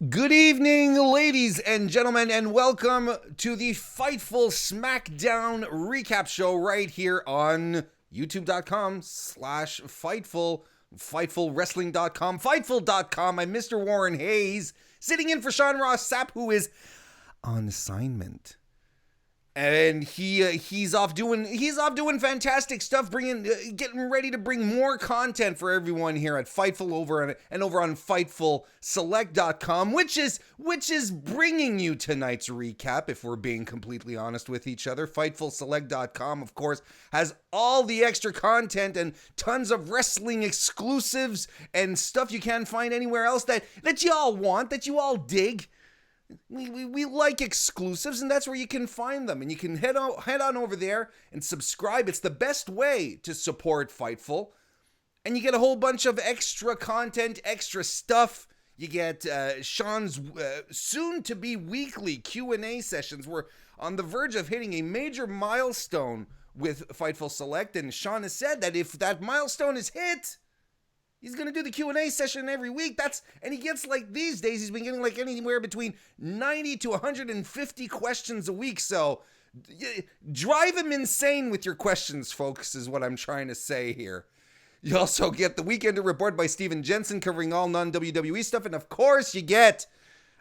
Good evening, ladies and gentlemen, and welcome to the Fightful Smackdown recap show right here on youtube.com/Fightful, FightfulWrestling.com, Fightful.com. I'm Mr. Warren Hayes, sitting in for Sean Ross Sapp, who is on assignment. And he's off doing fantastic stuff, getting ready to bring more content for everyone here at Fightful over on FightfulSelect.com, which is bringing you tonight's recap. If we're being completely honest with each other, FightfulSelect.com, of course, has all the extra content and tons of wrestling exclusives and stuff you can't find anywhere else that you all want, that you all dig. We like exclusives, and that's where you can find them. And you can head on over there and subscribe. It's the best way to support Fightful. And you get a whole bunch of extra content, extra stuff. You get Sean's soon-to-be weekly Q&A sessions. We're on the verge of hitting a major milestone with Fightful Select. And Sean has said that if that milestone is hit, he's going to do the Q&A session every week. And he gets, like, these days, he's been getting, like, anywhere between 90 to 150 questions a week. So drive him insane with your questions, folks, is what I'm trying to say here. You also get the Weekender Report by Steven Jensen covering all non-WWE stuff. And, of course, you get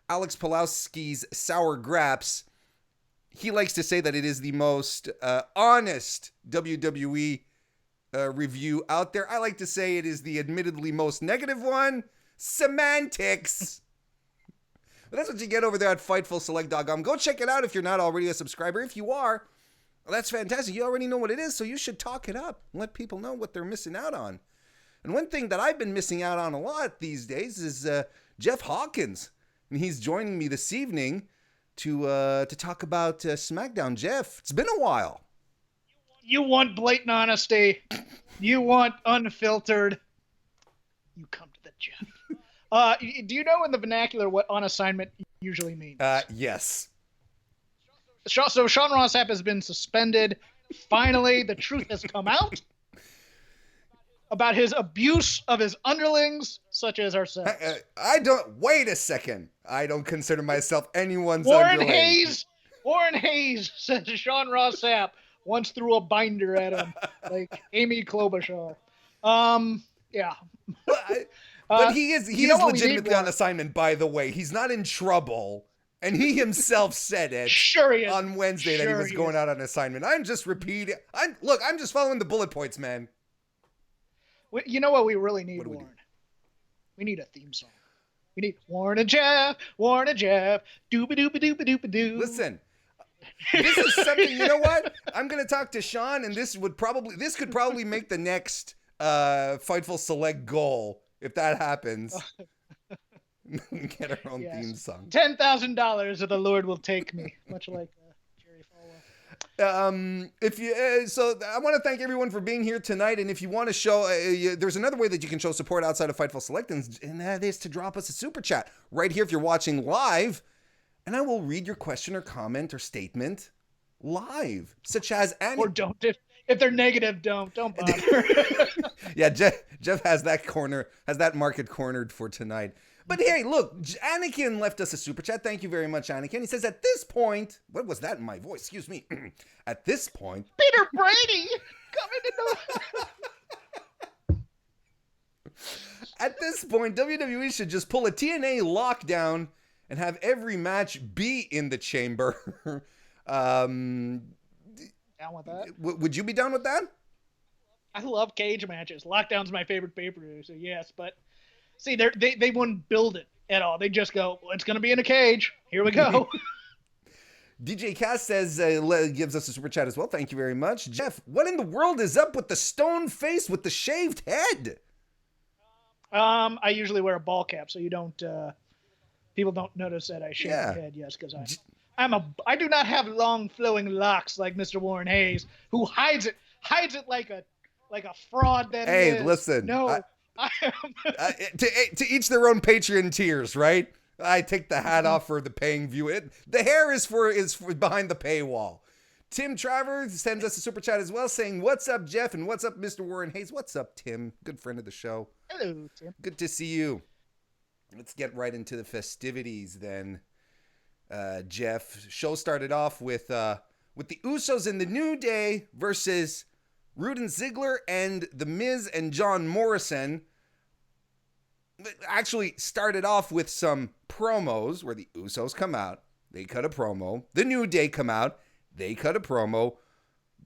Alex Pulowski's Sour Graps. He likes to say that it is the most honest WWE review out there. I like to say it is the admittedly most negative one. Semantics. But that's what you get over there at FightfulSelect.com. Go check it out if you're not already a subscriber. If you are, well, that's fantastic. You already know what it is, so you should talk it up. Let people know what they're missing out on. And one thing that I've been missing out on a lot these days is Jeff Hawkins. And he's joining me this evening to talk about SmackDown. Jeff, it's been a while. You want blatant honesty. You want unfiltered. You come to the Jeff. Do you know in the vernacular what on assignment usually means? Yes. So Sean Ross Sapp has been suspended. Finally, the truth has come out about his abuse of his underlings, such as ourselves. Wait a second. I don't consider myself anyone's underling. Warren Hayes said to Sean Ross Sapp once threw a binder at him, like Amy Klobuchar. Yeah. But he is legitimately on assignment, by the way. He's not in trouble. And he himself said it on Wednesday that he was going out on assignment. I'm just repeating. I'm just following the bullet points, man. You know what we really need, Warren? We need a theme song. We need Warren and Jeff, dooba-dooba-dooba-dooba-doo. Listen. This is something, you know what? I'm going to talk to Sean, and this could probably make the next Fightful Select goal, if that happens. Get our own theme song. $10,000 of the Lord will take me, much like Jerry Falwell. So I want to thank everyone for being here tonight, and if you want to show, there's another way that you can show support outside of Fightful Select, and that is to drop us a super chat right here if you're watching live. And I will read your question or comment or statement live, such as Annie. Or don't. If they're negative, don't bother. Yeah, Jeff has that market cornered for tonight. But hey, look, Anakin left us a super chat. Thank you very much, Anakin. He says, at this point, what was that in my voice? Excuse me. At this point, Peter Brady coming into. At this point, WWE should just pull a TNA lockdown and have every match be in the chamber. Down with that? Would you be down with that? I love cage matches. Lockdown's my favorite pay-per-view, so yes. But see, they wouldn't build it at all. They just go, well, it's going to be in a cage. Here we go. DJ Cass says, gives us a super chat as well. Thank you very much. Jeff, what in the world is up with the stone face with the shaved head? I usually wear a ball cap, so you don't... people don't notice that I shave my head, yes, because I do not have long flowing locks like Mr. Warren Hayes, who hides it like a fraud that he is. Hey, listen. No, I am. To each their own Patreon tiers, right? I take the hat off for the paying view. The hair is for behind the paywall. Tim Travers sends us a super chat as well, saying, "What's up, Jeff? And what's up, Mr. Warren Hayes?" What's up, Tim? Good friend of the show. Hello, Tim. Good to see you. let's get right into the festivities then. Jeff, show started off with the Usos and the New Day versus Rude and Ziggler and The Miz and John Morrison. Actually started off with some promos where the Usos come out, they cut a promo. The New Day come out, they cut a promo.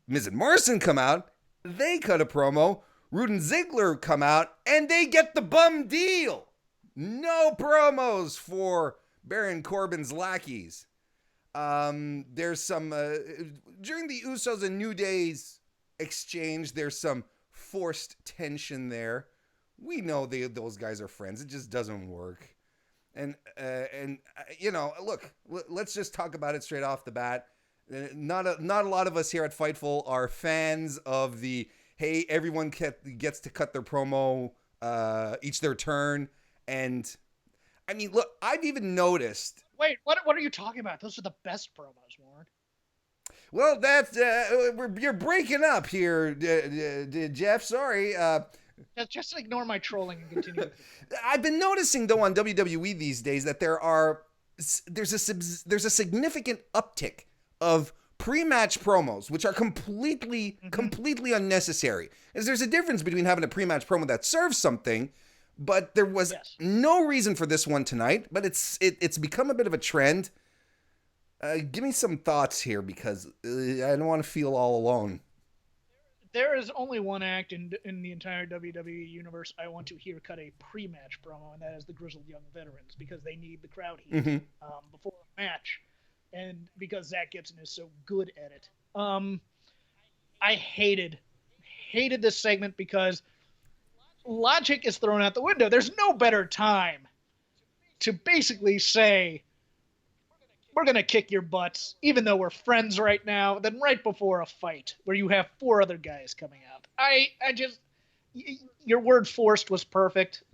Miz and Morrison come out, they cut a promo. Rude and Ziggler come out, and they get the bum deal. No promos for Baron Corbin's lackeys. There's some during the Usos and New Day's exchange, there's some forced tension there. We know those guys are friends. It just doesn't work. And look, let's just talk about it straight off the bat. Not a lot of us here at Fightful are fans of the, hey, everyone gets to cut their promo each their turn. And I mean, look, I've even noticed. Wait, what are you talking about? Those are the best promos, Warren. Well, that's you're breaking up here, Jeff. Sorry. Just ignore my trolling and continue. I've been noticing though on WWE these days that there's a significant uptick of pre-match promos, which are completely unnecessary. As there's a difference between having a pre-match promo that serves something, but there was no reason for this one tonight. But it's become a bit of a trend. Give me some thoughts here because I don't want to feel all alone. There is only one act in the entire WWE universe I want to hear cut a pre-match promo, and that is the Grizzled Young Veterans, because they need the crowd heat before a match, and because Zach Gibson is so good at it. I hated this segment because logic is thrown out the window. There's no better time to basically say, we're going to kick your butts, even though we're friends right now, than right before a fight where you have 4 other guys coming out. Your word forced was perfect.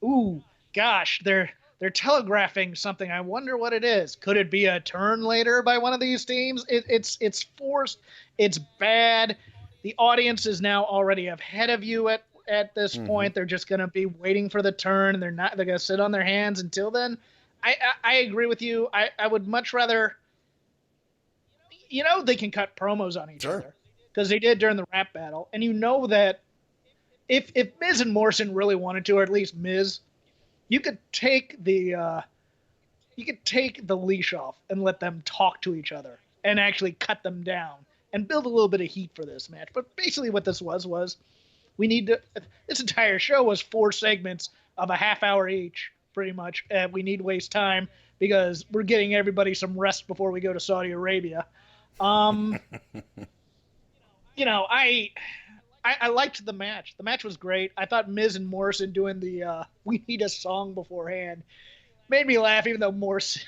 Ooh, gosh, they're telegraphing something. I wonder what it is. Could it be a turn later by one of these teams? It's forced. It's bad. The audience is now already ahead of you at this point. They're just going to be waiting for the turn, and they're going to sit on their hands until then. I agree with you. I would much rather, they can cut promos on each other because they did during the rap battle. And you know that if Miz and Morrison really wanted to, or at least Miz, you could take the leash off and let them talk to each other and actually cut them down and build a little bit of heat for this match. But basically what this was this entire show was 4 segments of a half hour each. Pretty much. We need to waste time because we're getting everybody some rest before we go to Saudi Arabia. I liked the match. The match was great. I thought Miz and Morrison doing the we need a song beforehand made me laugh, even though Morrison,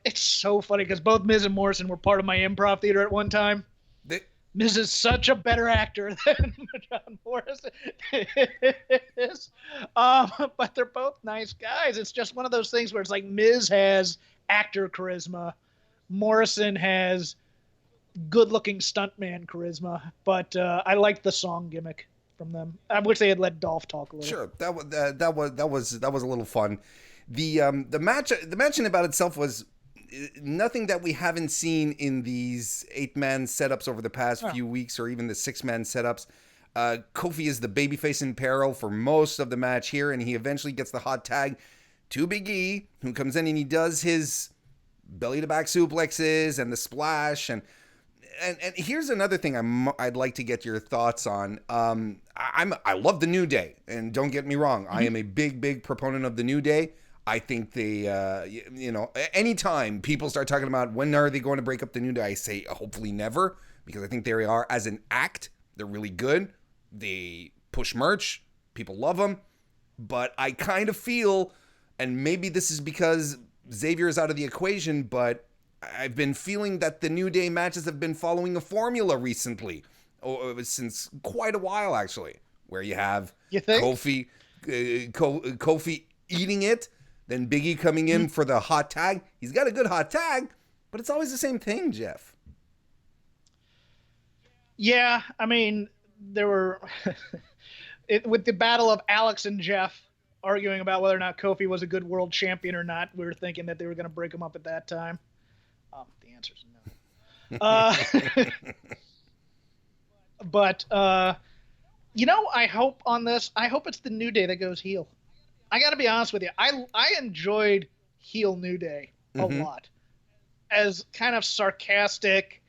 it's so funny because both Miz and Morrison were part of my improv theater at one time. Miz is such a better actor than John Morrison is. But they're both nice guys. It's just one of those things where it's like Miz has actor charisma. Morrison has good-looking stuntman charisma. But I like the song gimmick from them. I wish they had let Dolph talk a little. Sure, that was a little fun. The match in about itself was nothing that we haven't seen in these 8-man setups over the past few weeks, or even the 6-man setups. Kofi is the babyface in peril for most of the match here, and he eventually gets the hot tag to Big E, who comes in and he does his belly-to-back suplexes and the splash. And here's another thing I'd like to get your thoughts on. I love the New Day, and don't get me wrong, I am a big proponent of the New Day. I think they, anytime people start talking about when are they going to break up the New Day, I say hopefully never, because I think they are, as an act, they're really good. They push merch. People love them. But I kind of feel, and maybe this is because Xavier is out of the equation, but I've been feeling that the New Day matches have been following a formula recently, since quite a while, actually, where you have Kofi eating it, then Big E coming in for the hot tag. He's got a good hot tag, but it's always the same thing, Jeff. Yeah, I mean, there were with the battle of Alex and Jeff arguing about whether or not Kofi was a good world champion or not. We were thinking that they were going to break him up at that time. The answer is no. But I hope on this. I hope it's the New Day that goes heel. I got to be honest with you. I enjoyed heel New Day a lot, as kind of sarcastic,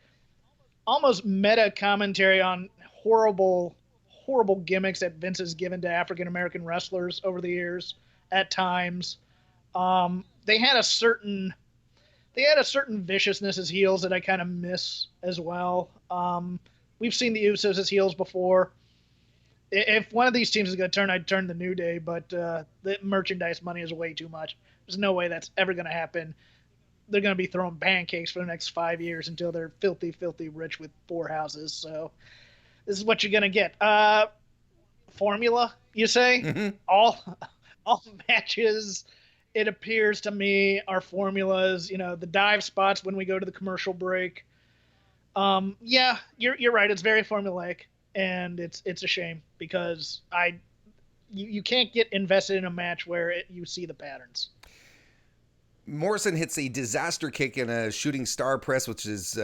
almost meta commentary on horrible gimmicks that Vince has given to African American wrestlers over the years. At times, they had a certain viciousness as heels that I kind of miss as well. We've seen the Usos as heels before. If one of these teams is going to turn, I'd turn the New Day, but the merchandise money is way too much. There's no way that's ever going to happen. They're going to be throwing pancakes for the next 5 years until they're filthy, filthy rich with 4 houses. So this is what you're going to get. Formula, you say? Mm-hmm. All matches, it appears to me, are formulas. The dive spots when we go to the commercial break. Yeah, you're right. It's very formulaic, and it's a shame because you can't get invested in a match where you see the patterns. Morrison hits a disaster kick in a shooting star press, which is,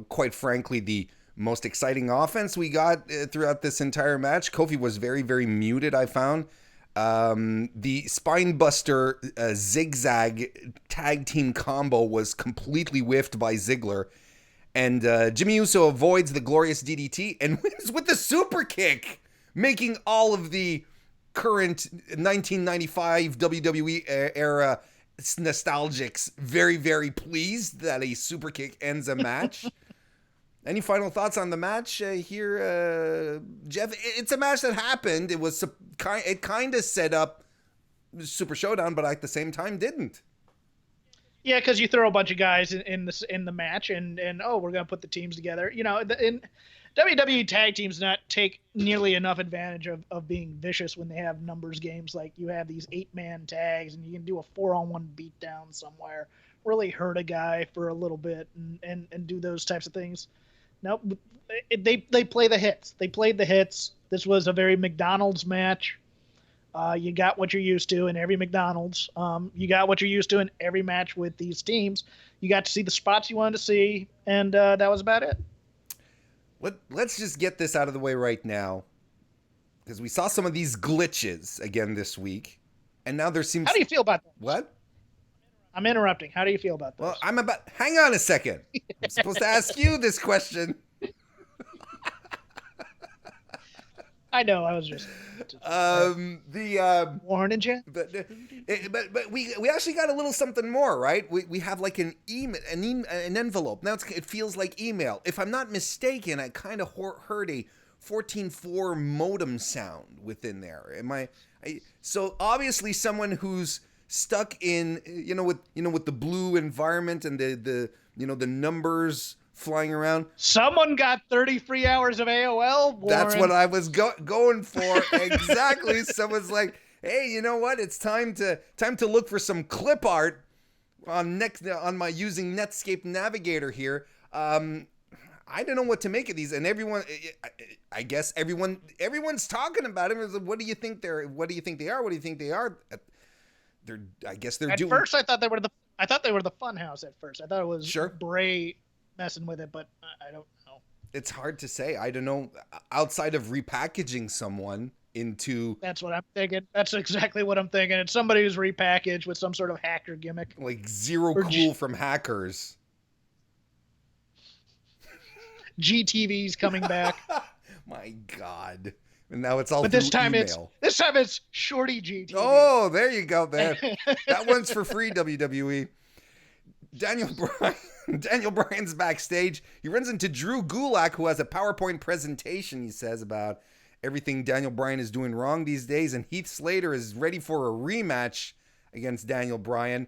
quite frankly, the most exciting offense we got throughout this entire match. Kofi was very, very muted, I found. The spinebuster zigzag tag team combo was completely whiffed by Ziggler. And Jimmy Uso avoids the glorious DDT and wins with the super kick, making all of the current 1995 WWE era nostalgics very, very pleased that a super kick ends a match. Any final thoughts on the match here, Jeff? It's a match that happened. It kind of set up Super Showdown, but at the same time didn't. Yeah, because you throw a bunch of guys in the match, and we're gonna put the teams together. In WWE tag teams not take nearly enough advantage of being vicious when they have numbers games. Like you have these 8-man tags, and you can do a 4-on-1 beatdown somewhere, really hurt a guy for a little bit, and do those types of things. Nope, they play the hits. They played the hits. This was a very McDonald's match. You got what you're used to in every McDonald's. You got what you're used to in every match with these teams. You got to see the spots you wanted to see, and that was about it. Let's just get this out of the way right now, because we saw some of these glitches again this week, and now there seems... How do you feel about that? What? I'm interrupting. How do you feel about this? Well, hang on a second. I'm supposed to ask you this question. I know. I was just warning you. But we actually got a little something more, right? We have like an envelope. Now it feels like email. If I'm not mistaken, I kind of heard a 14.4 modem sound within there. So obviously someone who's stuck in with the blue environment and the numbers flying around. Someone got 30 free hours of AOL, Warren. That's what I was going for. Exactly. Someone's like, hey, you know what? It's time to look for some clip art on my using Netscape Navigator here. I don't know what to make of these, and everyone, I guess everyone's talking about it. What do you think they are? What do you think they are? I guess they're doing. At first, I thought they were the Funhouse. At first, I thought it was sure Bray messing with it, but I don't know. It's hard to say. I don't know. Outside of repackaging someone into... That's what I'm thinking. That's exactly what I'm thinking. It's somebody who's repackaged with some sort of hacker gimmick. Like Zero Cool from Hackers. GTV's coming back. My God. And now it's all but through this time email. This time it's Shorty GTV. Oh, there you go, man. That one's for free, WWE. Daniel Bryan's backstage. He runs into Drew Gulak, who has a PowerPoint presentation, he says, about everything Daniel Bryan is doing wrong these days, and Heath Slater is ready for a rematch against Daniel Bryan.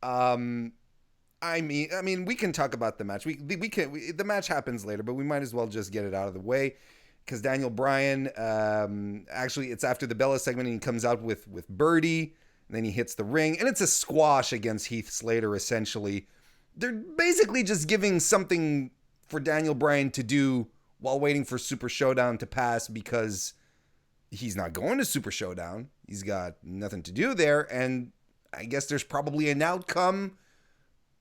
I mean, we can talk about the match. The match happens later, but we might as well just get it out of the way, because Daniel Bryan, actually, it's after the Bella segment, and he comes out with Birdie. And then he hits the ring, and it's a squash against Heath Slater, essentially. They're basically just giving something for Daniel Bryan to do while waiting for Super Showdown to pass, because he's not going to Super Showdown. He's got nothing to do there, and I guess there's probably an outcome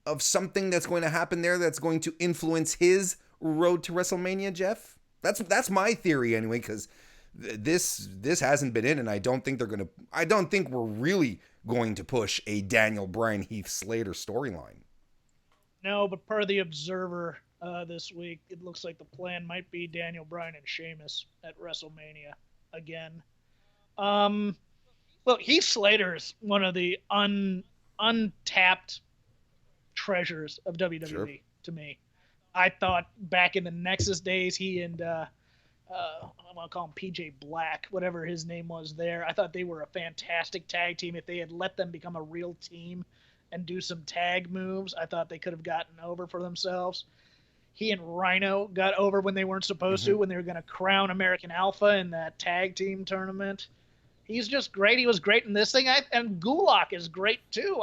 of something that's going to happen there that's going to influence his road to WrestleMania, Jeff. That's my theory anyway, because this hasn't been in, and I don't think we're really going to push a Daniel Bryan Heath Slater storyline. No, but per the Observer this week, it looks like the plan might be Daniel Bryan and Sheamus at WrestleMania again. Look, Heath Slater is one of the untapped treasures of WWE to me. I thought back in the Nexus days, he and I'm gonna call him PJ Black, whatever his name was there. I thought they were a fantastic tag team. If they had let them become a real team and do some tag moves, I thought they could have gotten over for themselves. He and Rhino got over when they weren't supposed to, when they were going to crown American Alpha in that tag team tournament. He's just great. He was great in this thing. And Gulak is great too.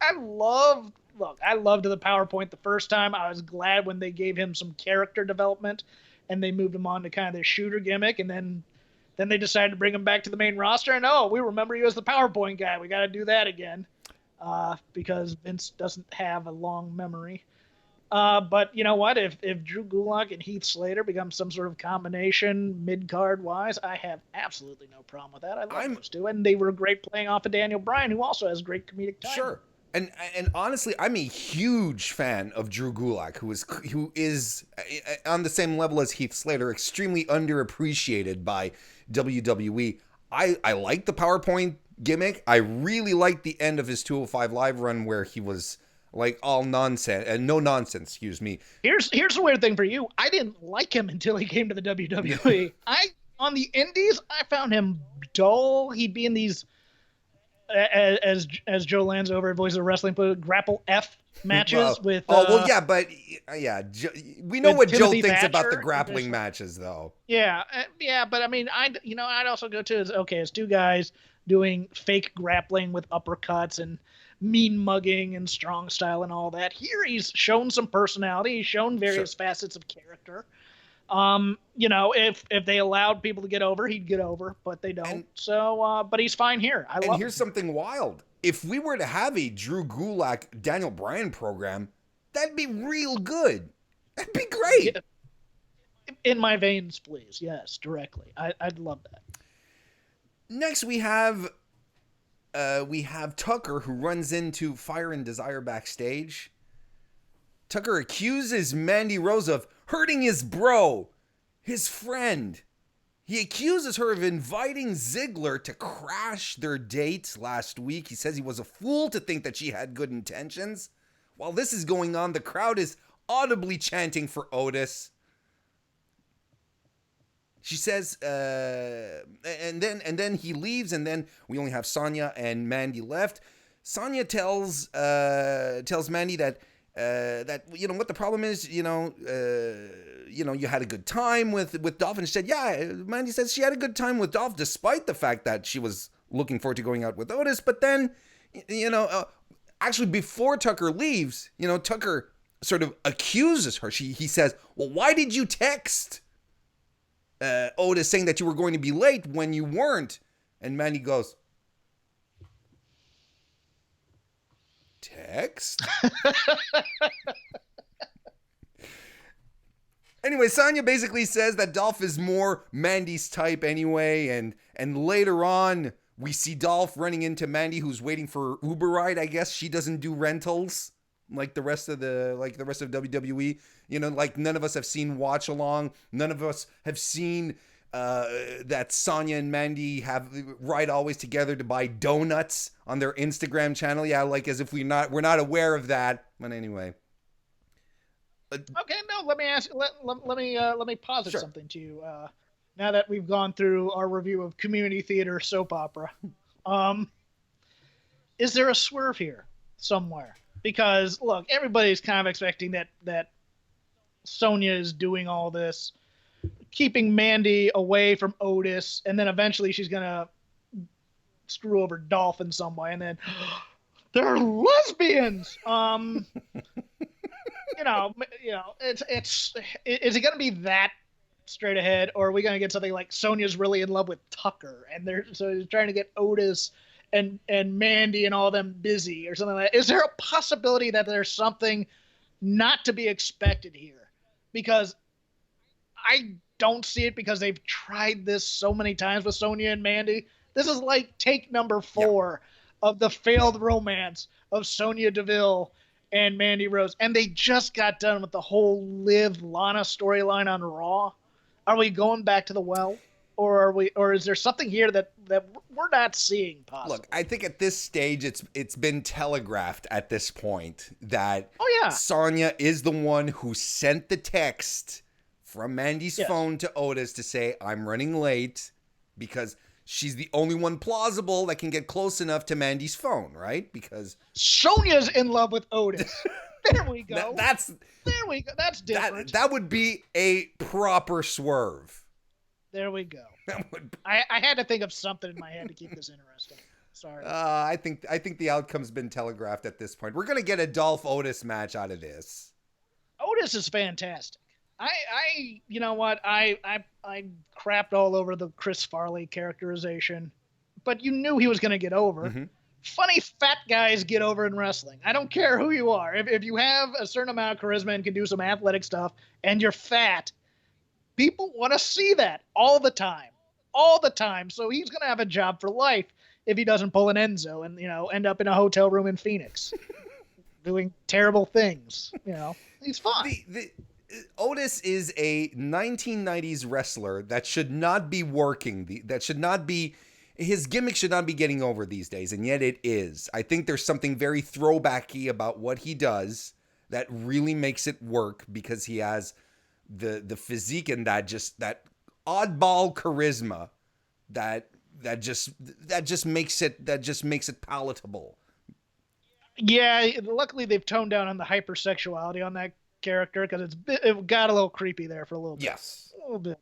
I loved the PowerPoint the first time. I was glad when they gave him some character development and they moved him on to kind of their shooter gimmick. And then they decided to bring him back to the main roster. And we remember you as the PowerPoint guy. We got to do that again because Vince doesn't have a long memory. But you know what? If Drew Gulak and Heath Slater become some sort of combination mid-card wise, I have absolutely no problem with that. I love those two. And they were great playing off of Daniel Bryan, who also has great comedic timing. Sure. And honestly, I'm a huge fan of Drew Gulak, who is on the same level as Heath Slater, extremely underappreciated by WWE. I like the PowerPoint gimmick. I really like the end of his 205 Live run where he was like all nonsense and no nonsense. Excuse me. Here's the weird thing for you. I didn't like him until he came to the WWE. On the Indies, I found him dull. He'd be in these, as Joe Lanza Voice of Wrestling put it, grapple F matches with. We know what Timothy Joe thinks Thatcher about the grappling matches, though. Yeah, but I mean, I'd also go to it's two guys doing fake grappling with uppercuts and mean mugging and strong style and all that. Here he's shown some personality. He's shown various facets of character. If they allowed people to get over, he'd get over, but they don't. But he's fine here. Here's something wild. If we were to have a Drew Gulak, Daniel Bryan program, that'd be real good. That'd be great. In my veins, please. Yes, directly. I'd love that. Next, we have Tucker, who runs into Fire and Desire backstage. Tucker accuses Mandy Rose of hurting his bro, his friend. He accuses her of inviting Ziggler to crash their date last week. He says he was a fool to think that she had good intentions. While this is going on, the crowd is audibly chanting for Otis. She says, and then he leaves, and then we only have Sonya and Mandy left. Sonya tells Mandy that what the problem is, you had a good time with Dolph, and she said, Mandy says she had a good time with Dolph despite the fact that she was looking forward to going out with Otis. But then, actually before Tucker leaves, Tucker sort of accuses her. He says, well, why did you text Otis saying that you were going to be late when you weren't? And Mandy goes, text? Anyway, Sonya basically says that Dolph is more Mandy's type anyway, and later on we see Dolph running into Mandy, who's waiting for Uber ride. I guess she doesn't do rentals like the rest of WWE. None of us have seen Watch Along. None of us have seen that Sonya and Mandy ride always together to buy donuts on their Instagram channel. Yeah, as if we're not aware of that. But anyway. Okay, no. Let me ask. Let me posit something to you. Now that we've gone through our review of community theater soap opera, is there a swerve here somewhere? Because look, everybody's kind of expecting that Sonya is doing all this, keeping Mandy away from Otis, and then eventually she's gonna screw over Dolph in some way, and then they're lesbians. Is it gonna be that straight ahead, or are we going to get something like Sonya's really in love with Tucker, and they're trying to get Otis and Mandy and all them busy or something like that? Is there a possibility that there's something not to be expected here? Because I don't see it, because they've tried this so many times with Sonya and Mandy. This is like take number 4 of the failed romance of Sonya Deville and Mandy Rose, and they just got done with the whole Liv Lana storyline on Raw. Are we going back to the well, or is there something here that we're not seeing possibly? Look, I think at this stage it's been telegraphed at this point that Oh, Sonya is the one who sent the text from Mandy's phone to Otis to say, I'm running late, because she's the only one plausible that can get close enough to Mandy's phone, right? Because Sonya's in love with Otis. There we go. There we go. That's different. That would be a proper swerve. There we go. I had to think of something in my head to keep this interesting. Sorry. I think the outcome's been telegraphed at this point. We're gonna get a Dolph Otis match out of this. Otis is fantastic. You know what? I crapped all over the Chris Farley characterization, but you knew he was going to get over. Mm-hmm. Funny fat guys get over in wrestling. I don't care who you are. If you have a certain amount of charisma and can do some athletic stuff and you're fat, people want to see that all the time. All the time. So he's going to have a job for life if he doesn't pull an Enzo and, end up in a hotel room in Phoenix doing terrible things. He's fine. Otis is a 1990s wrestler that should not be working. His gimmick should not be getting over these days, and yet it is. I think there's something very throwbacky about what he does that really makes it work, because he has the physique and that oddball charisma that just makes it palatable. Yeah, luckily they've toned down on the hypersexuality on that character, because it got a little creepy there for a little bit. Yes, a little bit.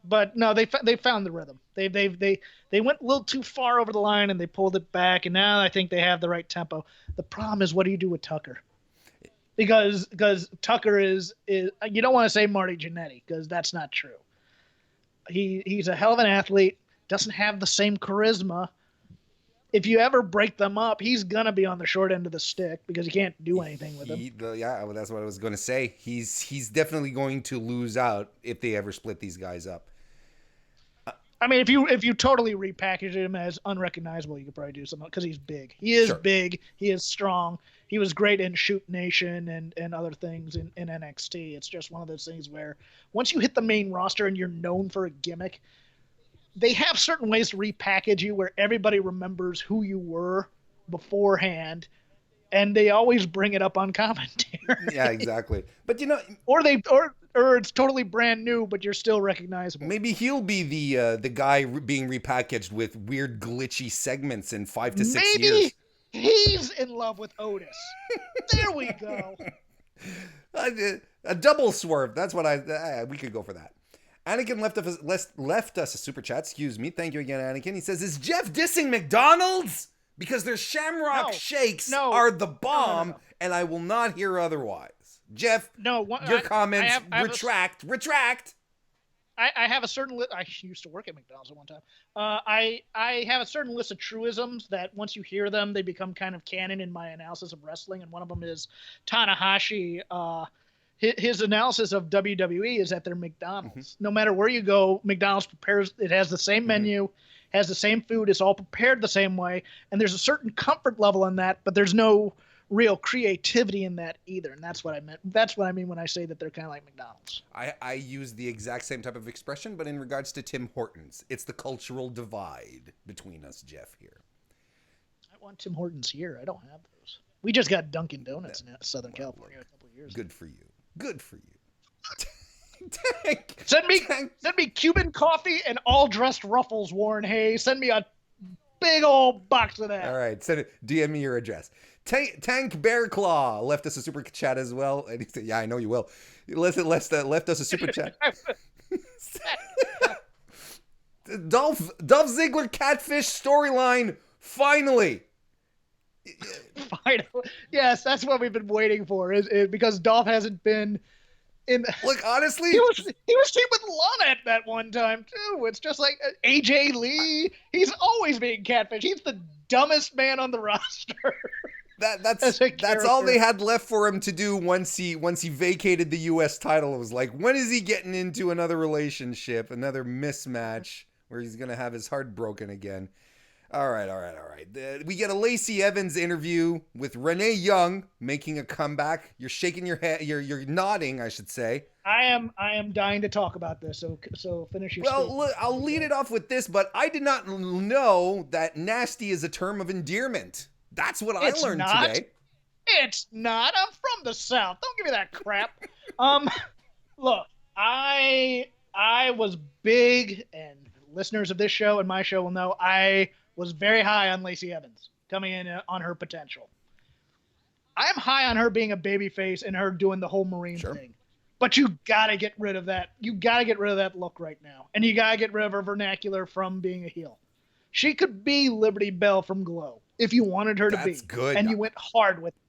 But no, they found the rhythm. They went a little too far over the line and they pulled it back, and now I think they have the right tempo. The problem is, what do you do with Tucker? Because Tucker is you don't want to say Marty Jannetty, because that's not true. He's a hell of an athlete, doesn't have the same charisma. If you ever break them up, he's going to be on the short end of the stick, because you can't do anything with him. That's what I was going to say. He's definitely going to lose out if they ever split these guys up. I mean, if you totally repackage him as unrecognizable, you could probably do something, because he's big. He is big. He is strong. He was great in Shoot Nation and other things in NXT. It's just one of those things where once you hit the main roster and you're known for a gimmick, they have certain ways to repackage you where everybody remembers who you were beforehand, and they always bring it up on commentary. Yeah, exactly. But or it's totally brand new, but you're still recognizable. Maybe he'll be the guy being repackaged with weird glitchy segments in 5 to 6 years. Maybe he's in love with Otis. There we go. A double swerve. That's what we could go for that. Anakin left us a super chat. Excuse me. Thank you again, Anakin. He says, is Jeff dissing McDonald's? Because their Shamrock Shakes are the bomb, and I will not hear otherwise. Jeff, your comments, retract. I have a certain I used to work at McDonald's at one time. I have a certain list of truisms that once you hear them, they become kind of canon in my analysis of wrestling, and one of them is Tanahashi. His analysis of WWE is that they're McDonald's. No matter where you go, McDonald's prepares. It has the same menu, has the same food. It's all prepared the same way, and there's a certain comfort level in that, but there's no real creativity in that either, and that's what I meant. That's what I mean when I say that they're kind of like McDonald's. I use the exact same type of expression, but in regards to Tim Hortons, it's the cultural divide between us, Jeff. Here, I want Tim Hortons here. I don't have those. We just got Dunkin' Donuts in Southern California a couple of years ago. Good for you. Tank. Send me Cuban coffee and all dressed ruffles, Warren Hayes. Send me a big old box of that. All right, send it. DM me your address. Tank Bear Claw left us a super chat as well, and he said, "Yeah, I know you will." Left us a super chat. Dolph Ziggler catfish storyline finally. Yes, that's what we've been waiting for. Is because Dolph hasn't been Look, honestly, he was teamed with Lana at that one time too. It's just like AJ Lee. He's always being catfish. He's the dumbest man on the roster. That's all they had left for him to do once he vacated the U.S. title. It was like, when is he getting into another relationship, another mismatch where he's gonna have his heart broken again? All right. We get a Lacey Evans interview with Renee Young making a comeback. You're shaking your head. You're nodding, I should say. I am dying to talk about this. So finish your. Well, look, I'll lead it off with this, but I did not know that nasty is a term of endearment. That's what I learned today. It's not. I'm from the South. Don't give me that crap. Look, I was big, and listeners of this show and my show will know I was very high on Lacey Evans coming in on her potential. I'm high on her being a babyface and her doing the whole Marine thing. But you gotta get rid of that. You gotta get rid of that look right now, and you gotta get rid of her vernacular from being a heel. She could be Liberty Bell from Glow if you wanted her to be. That's good. And you went hard with it.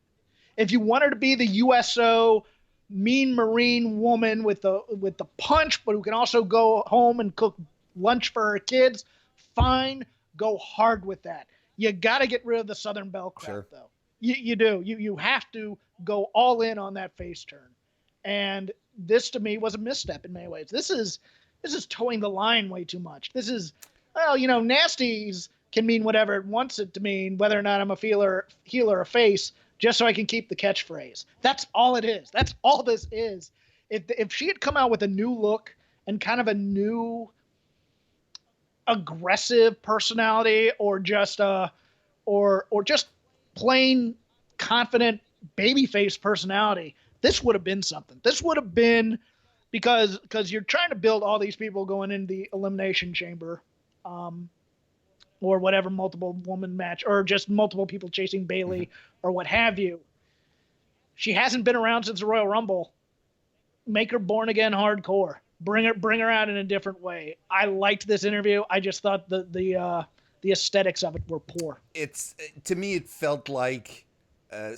If you want her to be the USO mean Marine woman with the punch, but who can also go home and cook lunch for her kids, fine, go hard with that. You got to get rid of the Southern Belle crap, though. You do. You have to go all in on that face turn. And this, to me, was a misstep in many ways. This is towing the line way too much. This is, well, nasties can mean whatever it wants it to mean, whether or not I'm a heel or a face, just so I can keep the catchphrase. That's all it is. That's all this is. If she had come out with a new look and kind of a new aggressive personality, or just plain confident babyface personality, this would have been something. This would have been, because you're trying to build all these people going into the Elimination Chamber, or whatever, multiple woman match, or just multiple people chasing Bayley, or what have you. She hasn't been around since the Royal Rumble. Make her born again hardcore. Bring her out in a different way. I liked this interview. I just thought the aesthetics of it were poor. To me, it felt like a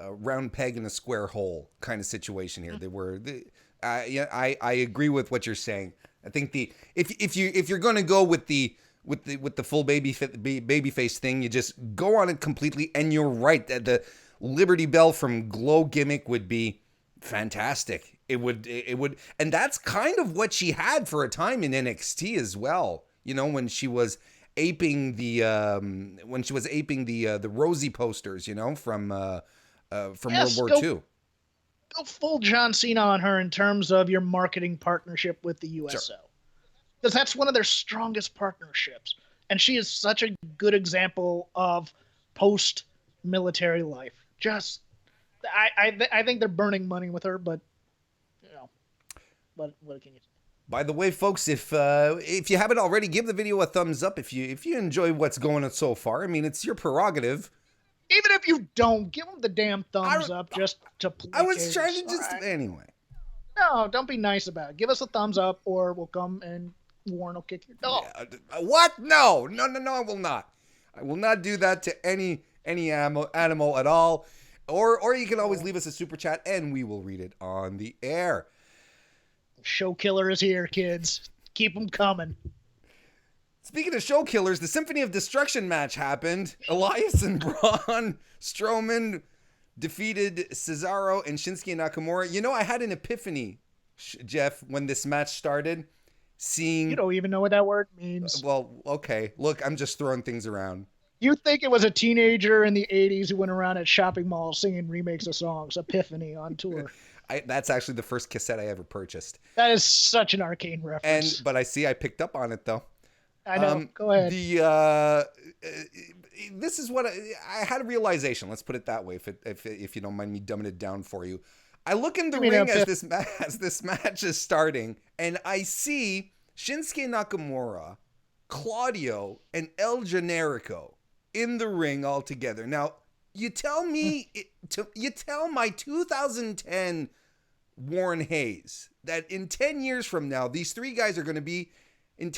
round peg in a square hole kind of situation here. I agree with what you're saying. I think if you're going to go with the full babyface thing, you just go on it completely. And you're right, that the Liberty Bell from Glow gimmick would be fantastic. It would, and that's kind of what she had for a time in NXT as well. When she was aping the Rosie posters, from World War II. Go full John Cena on her in terms of your marketing partnership with the USO. Sure. Because that's one of their strongest partnerships. And she is such a good example of post-military life. I think they're burning money with her, but, what can you say? By the way, folks, if you haven't already, give the video a thumbs up if you enjoy what's going on so far. I mean, it's your prerogative. Even if you don't, give them the damn thumbs up just to play. I was trying to anyway. No, don't be nice about it. Give us a thumbs up, or we'll come and Warren will kick your dog. What? No, I will not. I will not do that to any animal at all. Or you can always leave us a super chat and we will read it on the air. Show killer is here, kids. Keep them coming. Speaking of show killers, the Symphony of Destruction match happened. Eliason, Braun, Strowman defeated Cesaro and Schinsky and Nakamura. I had an epiphany, Jeff, when this match started. You don't even know what that word means. Well, okay. Look, I'm just throwing things around. You think it was a teenager in the 80s who went around at shopping malls singing remakes of songs. Epiphany on tour. That's actually the first cassette I ever purchased. That is such an arcane reference. But I picked up on it, though. I know. Go ahead. This is what I had a realization. Let's put it that way, if you don't mind me dumbing it down for you. I look in the ring as this match is starting, and I see Shinsuke Nakamura, Claudio, and El Generico in the ring all together. Now, you tell my 2010 Warren Hayes that in 10 years from now, these three guys are going to be in a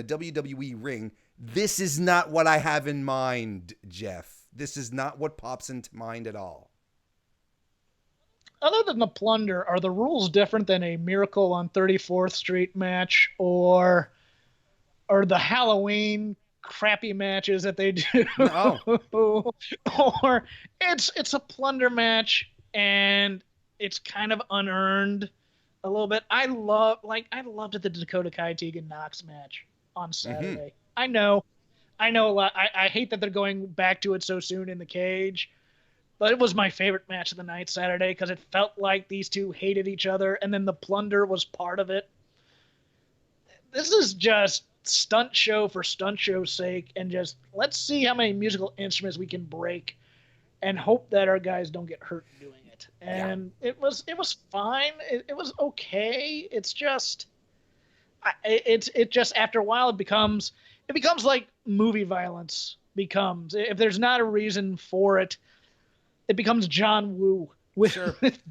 WWE ring. This is not what I have in mind, Jeff. This is not what pops into mind at all. other than the plunder, are the rules different than a Miracle on 34th Street match or the Halloween crappy matches that they do? No. Or it's a plunder match and it's kind of unearned a little bit. I loved the Dakota Kai Tegan Knox match on Saturday. I know a lot. I hate that they're going back to it so soon in the cage, but it was my favorite match of the night Saturday because it felt like these two hated each other, and then the plunder was part of it. This is just stunt show for stunt show's sake, and just let's see how many musical instruments we can break and hope that our guys don't get hurt doing it. And it was fine. It was okay. It's just it just after a while it becomes like movie violence becomes. If there's not a reason for it, it becomes John Woo with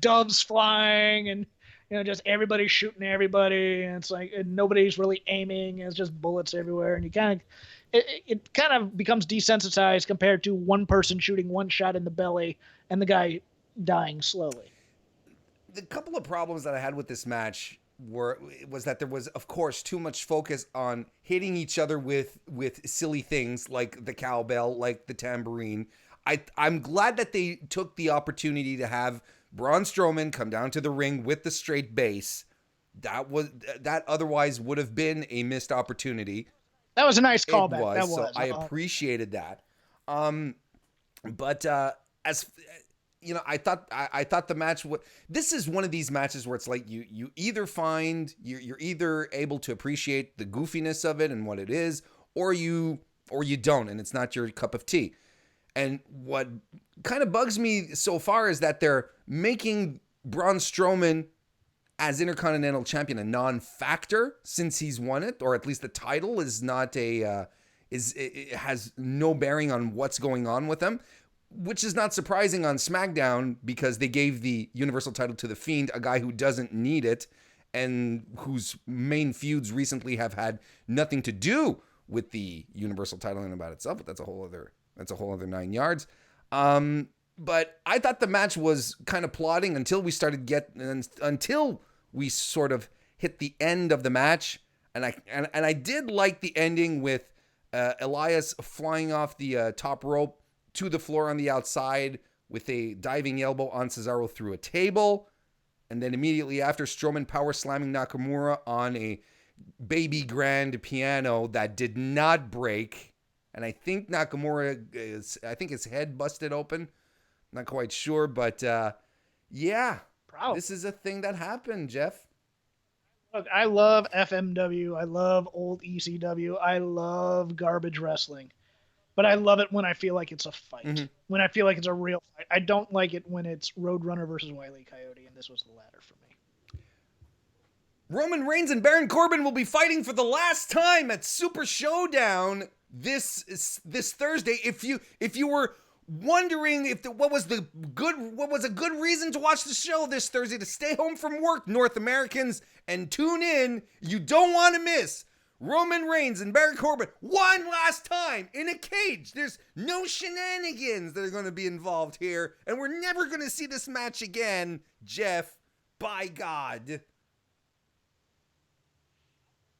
doves flying and just everybody shooting everybody, and it's like and nobody's really aiming, and it's just bullets everywhere, and you it kind of becomes desensitized compared to one person shooting one shot in the belly and the guy dying slowly. The couple of problems that I had with this match was that there was, of course, too much focus on hitting each other with silly things like the cowbell, like the tambourine. I'm glad that they took the opportunity to have Braun Strowman come down to the ring with the straight bass. That otherwise would have been a missed opportunity. That was a nice callback. So I appreciated that. But as you know, I thought the match this is one of these matches where it's like you either find you're either able to appreciate the goofiness of it and what it is, or you don't, and it's not your cup of tea. And what kind of bugs me so far is that they're making Braun Strowman as Intercontinental Champion a non-factor since he's won it, or at least the title is not it has no bearing on what's going on with him, which is not surprising on SmackDown because they gave the Universal title to the Fiend, a guy who doesn't need it and whose main feuds recently have had nothing to do with the Universal title in and about itself, but that's a whole other 9 yards. But I thought the match was kind of plodding until we sort of hit the end of the match, and I did like the ending with Elias flying off the top rope to the floor on the outside with a diving elbow on Cesaro through a table, and then immediately after Strowman power slamming Nakamura on a baby grand piano that did not break. And I think Nakamura his head busted open. Not quite sure, but yeah. Probably. This is a thing that happened, Jeff. Look, I love FMW. I love old ECW. I love garbage wrestling. But I love it when I feel like it's a fight. Mm-hmm. When I feel like it's a real fight. I don't like it when it's Roadrunner versus Wile E. Coyote, and this was the latter for me. Roman Reigns and Baron Corbin will be fighting for the last time at Super Showdown this Thursday. If you were wondering what was a good reason to watch the show this Thursday, to stay home from work, North Americans, and tune in, you don't want to miss Roman Reigns and Baron Corbin one last time in a cage. There's no shenanigans that are going to be involved here, and we're never going to see this match again, Jeff. By God.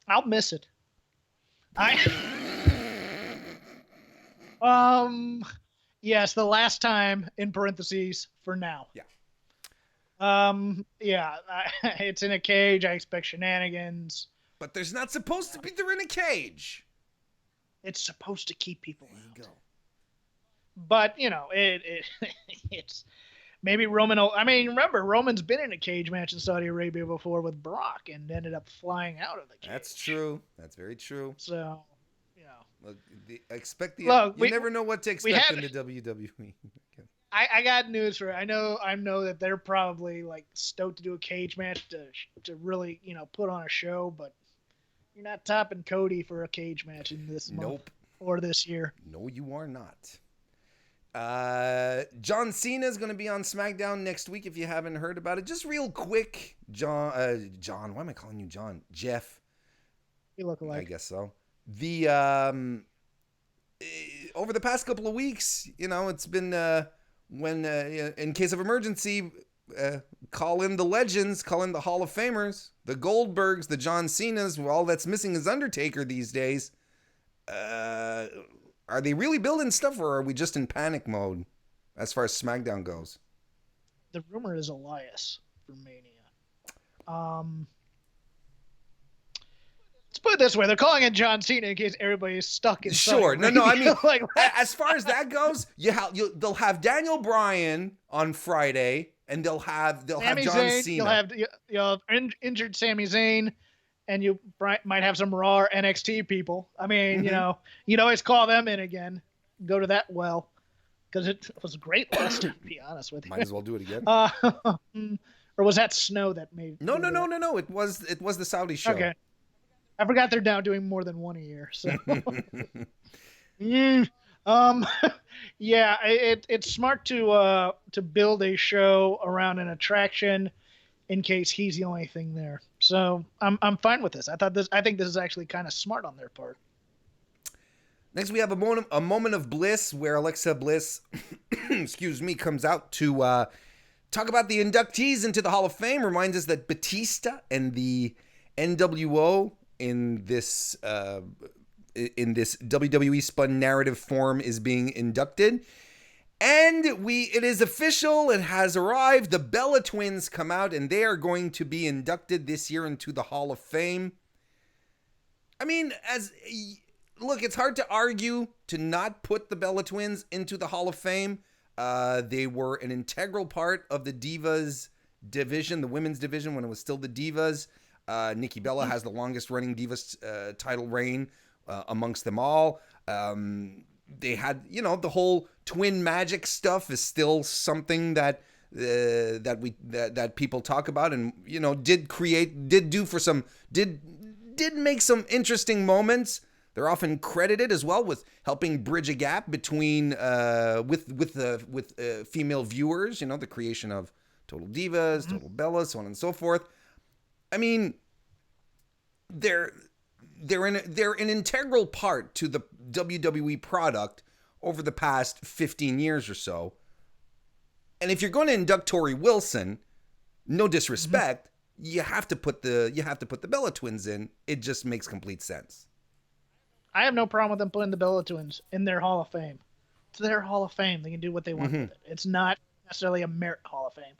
I'll miss it. Yes, the last time in parentheses for now. Yeah. It's in a cage. I expect shenanigans. But there's not supposed to be. They're in a cage. It's supposed to keep people out. There you go. But it's maybe Roman. I mean, remember Roman's been in a cage match in Saudi Arabia before with Brock and ended up flying out of the cage. That's true. That's very true. So. Look, you never know what to expect in the WWE. I got news for you. I know that they're probably like stoked to do a cage match to really put on a show, but you're not topping Cody for a cage match in this month or this year. No, you are not. John Cena is going to be on SmackDown next week. If you haven't heard about it, just real quick, John. Why am I calling you John? Jeff. You look alike. I guess so. The over the past couple of weeks, it's been when in case of emergency, call in the legends, call in the Hall of Famers, the Goldbergs, the John Cenas. All that's missing is Undertaker these days. Are they really building stuff, or are we just in panic mode as far as SmackDown goes? The rumor is Elias for Mania. Let's put it this way: they're calling in John Cena in case everybody's stuck in. Sure, no. I mean, like, as far as that goes, they'll have Daniel Bryan on Friday, and they'll have John Cena. You'll have injured Sami Zayn, and you might have some raw NXT people. I mean, you'd always call them in again. Go to that well, because it was great last time. To be honest with you, might as well do it again. Or was that Snow that made? No. It was the Saudi show. Okay, I forgot they're now doing more than one a year. So, yeah, it's smart to build a show around an attraction in case he's the only thing there. So I'm fine with this. I think this is actually kind of smart on their part. Next, we have a moment of bliss where Alexa Bliss, excuse me, comes out to talk about the inductees into the Hall of Fame. Reminds us that Batista and the NWO in this WWE spun narrative form is being inducted. And it is official. It has arrived. The Bella Twins come out, and they are going to be inducted this year into the Hall of Fame. I mean, look, it's hard to argue to not put the Bella Twins into the Hall of Fame. They were an integral part of the Divas division, the women's division, when it was still the Divas. Nikki Bella has the longest running Divas title reign amongst them all. They had, the whole twin magic stuff is still something that people talk about, and did make some interesting moments. They're often credited as well with helping bridge a gap between with female viewers. The creation of Total Divas, Total Bellas, so on and so forth. I mean, they're an integral part to the WWE product over the past 15 years or so. And if you're going to induct Tori Wilson, no disrespect, you have to put the Bella Twins in. It just makes complete sense. I have no problem with them putting the Bella Twins in their Hall of Fame. It's their Hall of Fame. They can do what they want with it. It's not necessarily a merit Hall of Fame.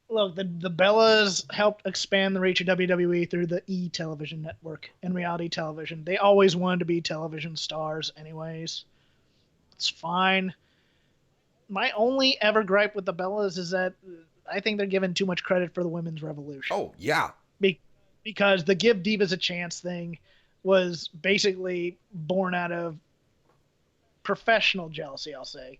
Look, the Bellas helped expand the reach of WWE through the television network and reality television. They always wanted to be television stars anyways. It's fine. My only ever gripe with the Bellas is that I think they're given too much credit for the women's revolution. Oh, yeah. Because the Give Divas a Chance thing was basically born out of professional jealousy, I'll say,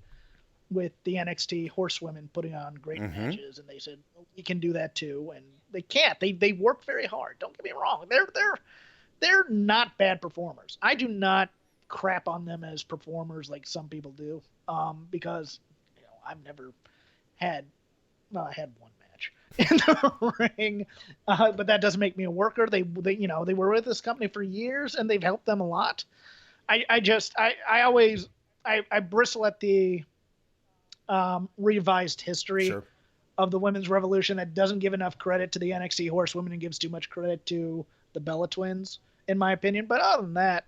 with the NXT horsewomen putting on great matches, and they said, well, we can do that too, and they can't. They work very hard. Don't get me wrong. They're not bad performers. I do not crap on them as performers like some people do, because I've never had. Well, I had one match in the ring, but that doesn't make me a worker. They were with this company for years, and they've helped them a lot. I always bristle at the revised history of the women's revolution that doesn't give enough credit to the NXT horsewomen and gives too much credit to the Bella Twins, in my opinion. But other than that,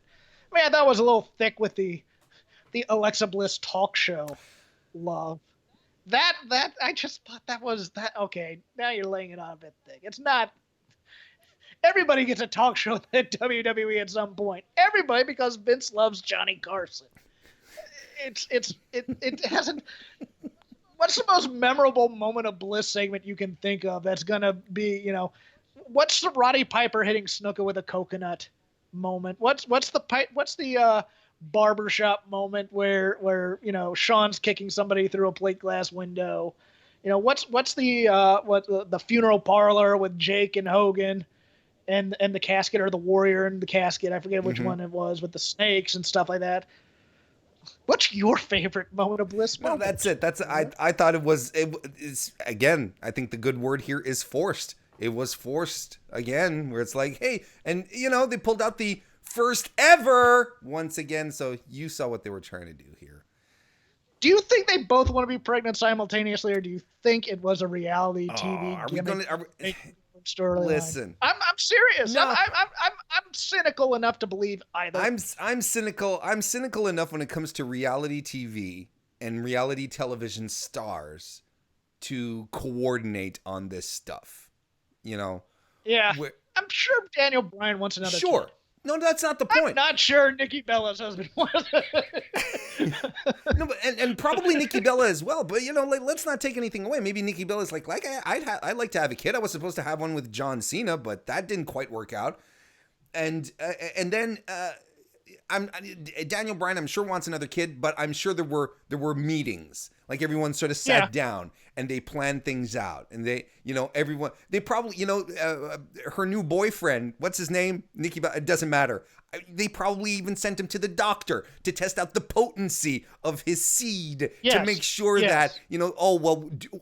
I thought it was a little thick with the Alexa Bliss talk show love. That I just thought that was that. Okay, now you're laying it on a bit thick. It's not. Everybody gets a talk show at WWE at some point. Everybody, because Vince loves Johnny Carson. It hasn't. What's the most memorable moment of Bliss segment you can think of that's gonna be, what's the Roddy Piper hitting Snuka with a coconut moment? What's the barbershop moment where Sean's kicking somebody through a plate glass window? What's the funeral parlor with Jake and Hogan and the casket, or the Warrior and the casket? I forget which one it was, with the snakes and stuff like that. What's your favorite moment of Bliss? No, that's it. I thought it's again, I think the good word here is forced. It was forced again, where it's like, hey, and they pulled out the first ever once again. So you saw what they were trying to do here. Do you think they both want to be pregnant simultaneously, or do you think it was a reality TV Are we gimmick? gonna Storyline. listen? I'm serious. No. I'm cynical enough to believe either. I'm cynical. I'm cynical enough when it comes to reality TV and reality television stars to coordinate on this stuff. You know. Yeah. I'm sure Daniel Bryan wants another. Sure. Kid. No, that's not the point. I'm not sure Nikki Bella's husband was. No, but and probably Nikki Bella as well. But let's not take anything away. Maybe Nikki Bella's like I'd like to have a kid. I was supposed to have one with John Cena, but that didn't quite work out. And then Daniel Bryan, I'm sure wants another kid, but I'm sure there were meetings. Like everyone sort of sat down and they planned things out, and they probably her new boyfriend, what's his name? Nikki, it doesn't matter. They probably even sent him to the doctor to test out the potency of his seed to make sure that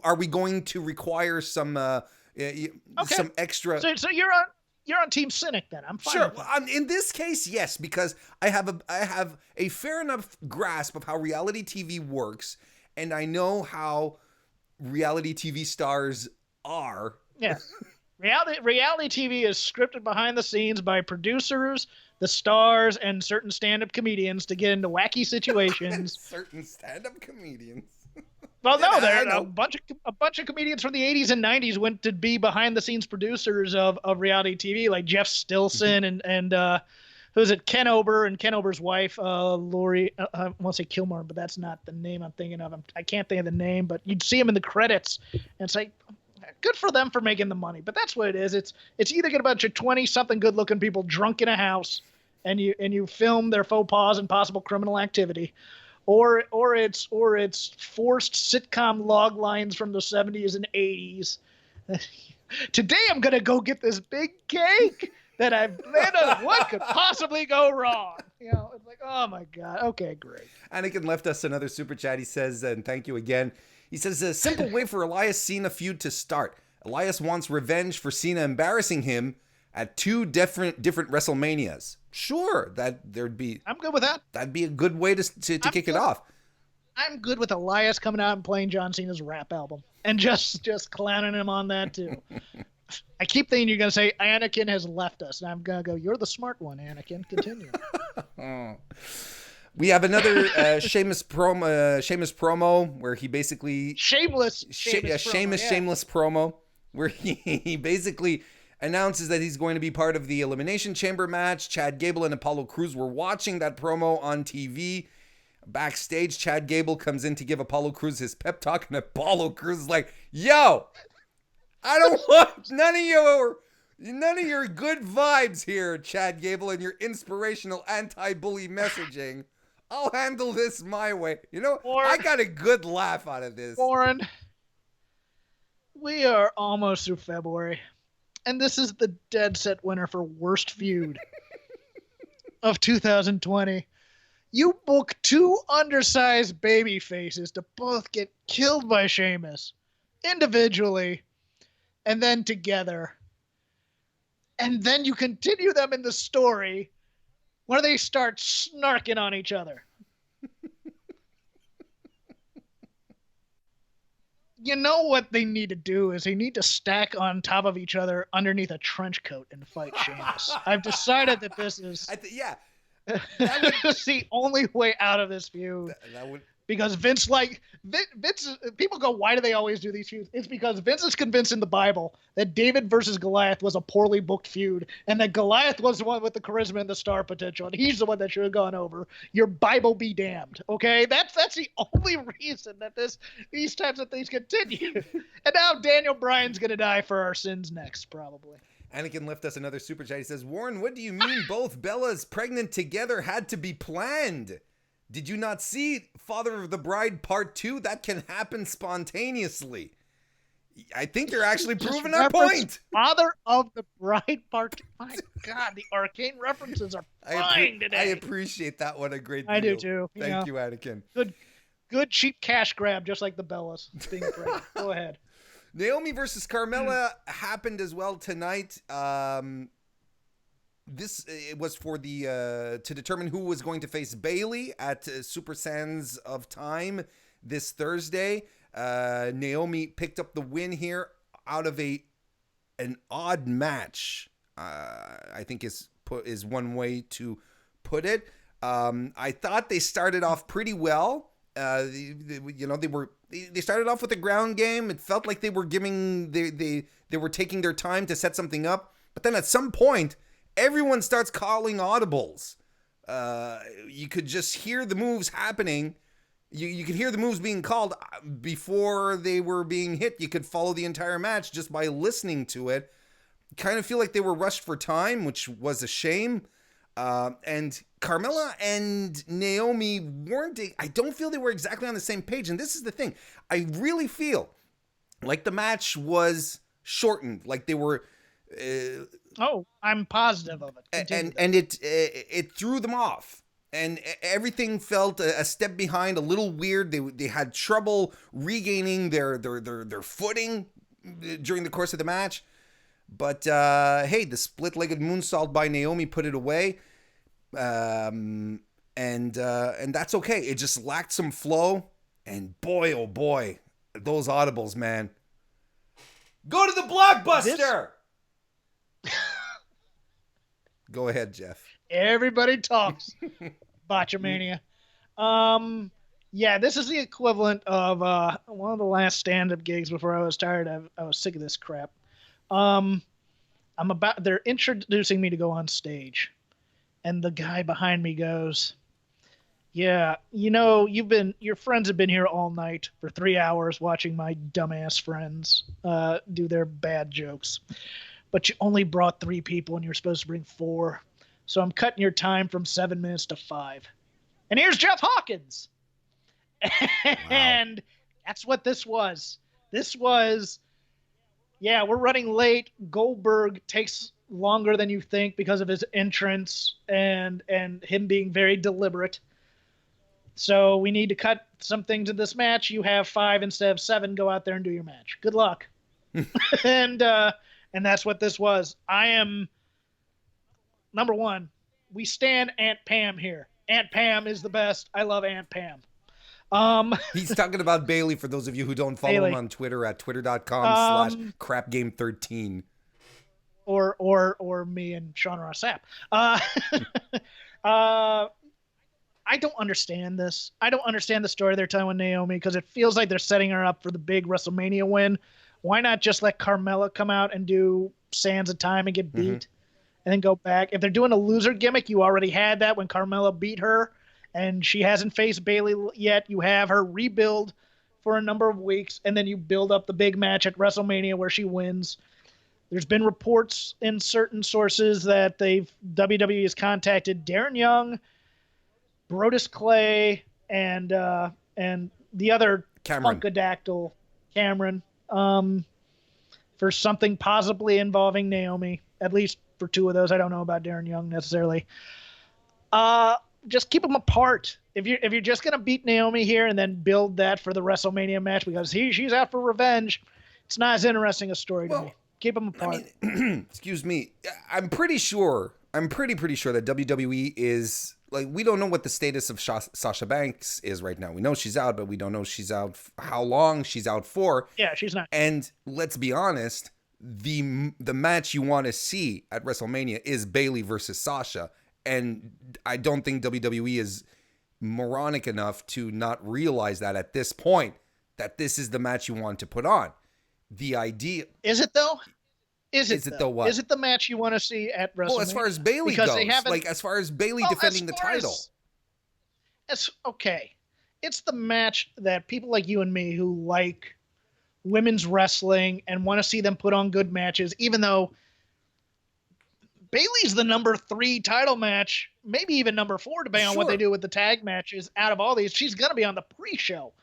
are we going to require some some extra? So you're on Team Cynic then. I'm fine. Sure. In this case, yes, because I have a fair enough grasp of how reality TV works, and I know how reality TV stars are. Yeah. Reality TV is scripted behind the scenes by producers, the stars, and certain stand-up comedians to get into wacky situations. Certain stand-up comedians. Well, no, there a bunch of comedians from the 80s and 90s went to be behind-the-scenes producers of reality TV, like Jeff Stilson and who's it? Ken Ober and Ken Ober's wife, Lori. I want to say Kilmore, but that's not the name I'm thinking of. I can't think of the name, but you'd see him in the credits, and it's like, good for them for making the money. But that's what it is. It's either get a bunch of 20-something good-looking people drunk in a house, and you film their faux pas and possible criminal activity, or it's forced sitcom log lines from the 70s and 80s. Today I'm gonna go get this big cake that I've planned on. What could possibly go wrong? It's like, oh my God. Okay, great. Anakin left us another super chat. He says, and thank you again. He says, a simple way for Elias Cena feud to start. Elias wants revenge for Cena embarrassing him at 2 different WrestleManias. Sure, I'm good with that. That'd be a good way to kick it off. I'm good with Elias coming out and playing John Cena's rap album and just clowning him on that too. I keep thinking you're going to say Anakin has left us, and I'm going to go, you're the smart one, Anakin. Continue. We have another Sheamus promo where he basically... Shameless promo where he basically announces that he's going to be part of the Elimination Chamber match. Chad Gable and Apollo Crews were watching that promo on TV. Backstage, Chad Gable comes in to give Apollo Crews his pep talk, and Apollo Crews is like, yo, I don't want none of your good vibes here, Chad Gable, and your inspirational anti-bully messaging. I'll handle this my way. I got a good laugh out of this. Warren, we are almost through February, and this is the dead set winner for worst feud of 2020. You book 2 undersized baby faces to both get killed by Sheamus individually and then together. And then you continue them in the story where they start snarking on each other. You know what they need to do is they need to stack on top of each other underneath a trench coat and fight Sheamus. I've decided that this is... That's the only way out of this feud. Because Vince, people go, why do they always do these feuds? It's because Vince is convinced in the Bible that David versus Goliath was a poorly booked feud, and that Goliath was the one with the charisma and the star potential, and he's the one that should have gone over. Your Bible be damned, okay? That's the only reason that these types of things continue. And now Daniel Bryan's going to die for our sins next, probably. Anakin left us another super chat. He says, Warren, what do you mean both Bellas pregnant together had to be planned? Did you not see Father of the Bride Part 2? That can happen spontaneously. I think you're actually proving our point. Father of the Bride Part 2. My God, the arcane references are flying today. I appreciate that one a great deal. I do too. Thank you, Anakin. Good cheap cash grab, just like the Bellas being pregnant. Go ahead. Naomi versus Carmela happened as well tonight. It was for the to determine who was going to face Bayley at Super Sands of Time. this Thursday. Naomi picked up the win here out of an odd match. I think is one way to put it. I thought they started off pretty well. They started off with a ground game. It felt like they were they were taking their time to set something up. But then at some point, everyone starts calling audibles. You could just hear the moves happening. You could hear the moves being called before they were being hit. You could follow the entire match just by listening to it. Kind of feel like they were rushed for time, which was a shame. And Carmela and Naomi I don't feel they were exactly on the same page. And this is the thing. I really feel like the match was shortened. Like they were... I'm positive of it. And it threw them off. And everything felt a step behind, a little weird. They had trouble regaining their footing during the course of the match. But hey, the split-legged moonsault by Naomi put it away, and that's okay. It just lacked some flow, and boy, oh boy, those audibles, man. Go to the Blockbuster. Go ahead, Jeff. Everybody talks. Botchamania. Yeah, this is the equivalent of one of the last stand-up gigs before I was tired. I was sick of this crap. They're introducing me to go on stage, and the guy behind me goes, yeah, your friends have been here all night for 3 hours watching my dumbass friends do their bad jokes, but you only brought 3 people and you're supposed to bring 4, so I'm cutting your time from 7 minutes to 5. And here's Jeff Hawkins. And that's what this was. This was, yeah, we're running late. Goldberg takes longer than you think because of his entrance and him being very deliberate. So we need to cut some things in this match. You have 5 instead of 7. Go out there and do your match. Good luck. And that's what this was. I am, number one, we stand Aunt Pam here. Aunt Pam is the best. I love Aunt Pam. He's talking about Bailey for those of you who don't follow him on Twitter at twitter.com/crapgame13. Or me and Sean Ross Sapp. I don't understand this. I don't understand the story they're telling with Naomi because it feels like they're setting her up for the big WrestleMania win. Why not just let Carmela come out and do Sands of Time and get beat and then go back? If they're doing a loser gimmick, you already had that when Carmela beat her and she hasn't faced Bailey yet. You have her rebuild for a number of weeks and then you build up the big match at WrestleMania where she wins. There's been reports in certain sources that WWE has contacted Darren Young, Brodus Clay, and the other Punkadactyl, Cameron, for something possibly involving Naomi. At least for 2 of those. I don't know about Darren Young necessarily. Just keep them apart. If you're just gonna beat Naomi here and then build that for the WrestleMania match because she's out for revenge, it's not as interesting a story to me. Keep them apart. I mean, excuse me. I'm pretty sure that WWE is like, we don't know what the status of Sasha Banks is right now. We know she's out, but we don't know she's out, how long she's out for. Yeah, she's not. And let's be honest, the match you want to see at WrestleMania is Bailey versus Sasha. And I don't think WWE is moronic enough to not realize that at this point, that this is the match you want to put on. The idea... Is it though? Is it though? What? Is it the match you want to see at WrestleMania? Well, as far as Bailey goes, like as far as Bailey defending the title. It's okay. It's the match that people like you and me who like women's wrestling and want to see them put on good matches, even though Bailey's the number 3 title match, maybe even number 4, depending on what they do with the tag matches. Out of all these, she's going to be on the pre-show.